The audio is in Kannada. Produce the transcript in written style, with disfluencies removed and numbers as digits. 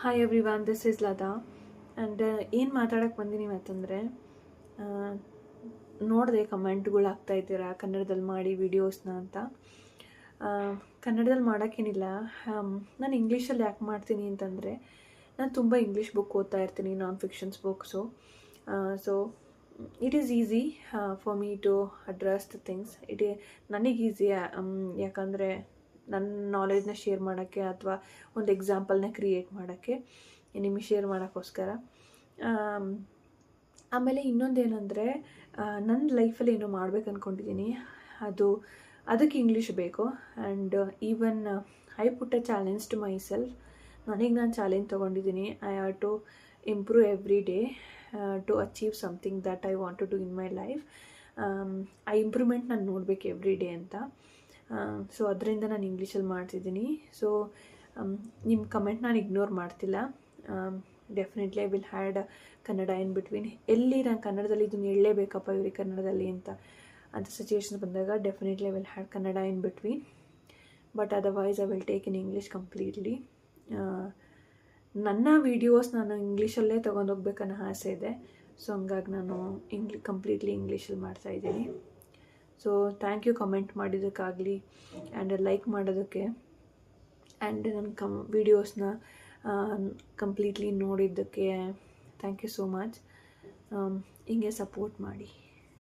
Hi everyone, this is Lata. And ಏನು ಮಾತಾಡೋಕ್ಕೆ ಬಂದೀನಿ ಅಂತಂದರೆ, ನೋಡಿದೆ ಕಮೆಂಟ್ಗಳು ಆಗ್ತಾಯಿದ್ದೀರಾ ಕನ್ನಡದಲ್ಲಿ ಮಾಡಿ ವೀಡಿಯೋಸ್ನ ಅಂತ. ಕನ್ನಡದಲ್ಲಿ ಮಾಡೋಕ್ಕೇನಿಲ್ಲ. ನಾನು ಇಂಗ್ಲೀಷಲ್ಲಿ ಯಾಕೆ ಮಾಡ್ತೀನಿ ಅಂತಂದರೆ, ನಾನು ತುಂಬ ಇಂಗ್ಲೀಷ್ ಬುಕ್ ಓದ್ತಾ ಇರ್ತೀನಿ, non fictions books. So it is easy for me to address the things. ನನಗೆ ಈಸಿ, ಯಾಕಂದರೆ ನನ್ನ ನಾಲೆಡ್ಜನ್ನ ಶೇರ್ ಮಾಡೋಕ್ಕೆ ಅಥವಾ ಒಂದು ಎಕ್ಸಾಂಪಲ್ನ ಕ್ರಿಯೇಟ್ ಮಾಡೋಕ್ಕೆ, ನಿಮಗೆ ಶೇರ್ ಮಾಡೋಕ್ಕೋಸ್ಕರ. ಆಮೇಲೆ ಇನ್ನೊಂದೇನೆಂದರೆ, ನನ್ನ ಲೈಫಲ್ಲಿ ಏನೋ ಮಾಡ್ಬೇಕು ಅಂದ್ಕೊಂಡಿದ್ದೀನಿ, ಅದಕ್ಕೆ ಇಂಗ್ಲೀಷ್ ಬೇಕು. And even I put a challenge to myself. ನನಗೆ ನಾನು ಚಾಲೆಂಜ್ ತೊಗೊಂಡಿದ್ದೀನಿ. I have to improve every day to achieve something that I want to do in my life. ಆ ಇಂಪ್ರೂವ್ಮೆಂಟ್ ನಾನು ನೋಡಬೇಕು ಎವ್ರಿ ಡೇ ಅಂತ. ಸೊ ಅದರಿಂದ ನಾನು ಇಂಗ್ಲೀಷಲ್ಲಿ ಮಾಡ್ತಿದ್ದೀನಿ. ಸೊ ನಿಮ್ಮ ಕಮೆಂಟ್ ನಾನು ಇಗ್ನೋರ್ ಮಾಡ್ತಿಲ್ಲ. Definitely I will had Kannada in between. ಎಲ್ಲಿ ನಾನು ಕನ್ನಡದಲ್ಲಿ ಇದನ್ನು ಹೇಳಲೇಬೇಕಪ್ಪ ಇವ್ರಿಗೆ ಕನ್ನಡದಲ್ಲಿ ಅಂತ ಸಿಚುವೇಶನ್ಸ್ ಬಂದಾಗ definitely I will had Kannada in between. But otherwise I will take in English completely. ನನ್ನ ವೀಡಿಯೋಸ್ ನಾನು ಇಂಗ್ಲೀಷಲ್ಲೇ ತೊಗೊಂಡೋಗ್ಬೇಕನ್ನೋ ಆಸೆ ಇದೆ. ಸೊ ಹಂಗಾಗಿ ನಾನು ಕಂಪ್ಲೀಟ್ಲಿ ಇಂಗ್ಲೀಷಲ್ಲಿ ಮಾಡ್ತಾಯಿದ್ದೀನಿ. ಸೊ ಥ್ಯಾಂಕ್ ಯು ಕಮೆಂಟ್ ಮಾಡಿದ್ದಕ್ಕಾಗಲಿ ಆ್ಯಂಡ್ ಲೈಕ್ ಮಾಡೋದಕ್ಕೆ, ಆ್ಯಂಡ್ ನನ್ನ ವೀಡಿಯೋಸ್ನ ಕಂಪ್ಲೀಟ್ಲಿ ನೋಡಿದ್ದಕ್ಕೆ ಥ್ಯಾಂಕ್ ಯು ಸೋ ಮಚ್. ಹಿಂಗೆ ಸಪೋರ್ಟ್ ಮಾಡಿ.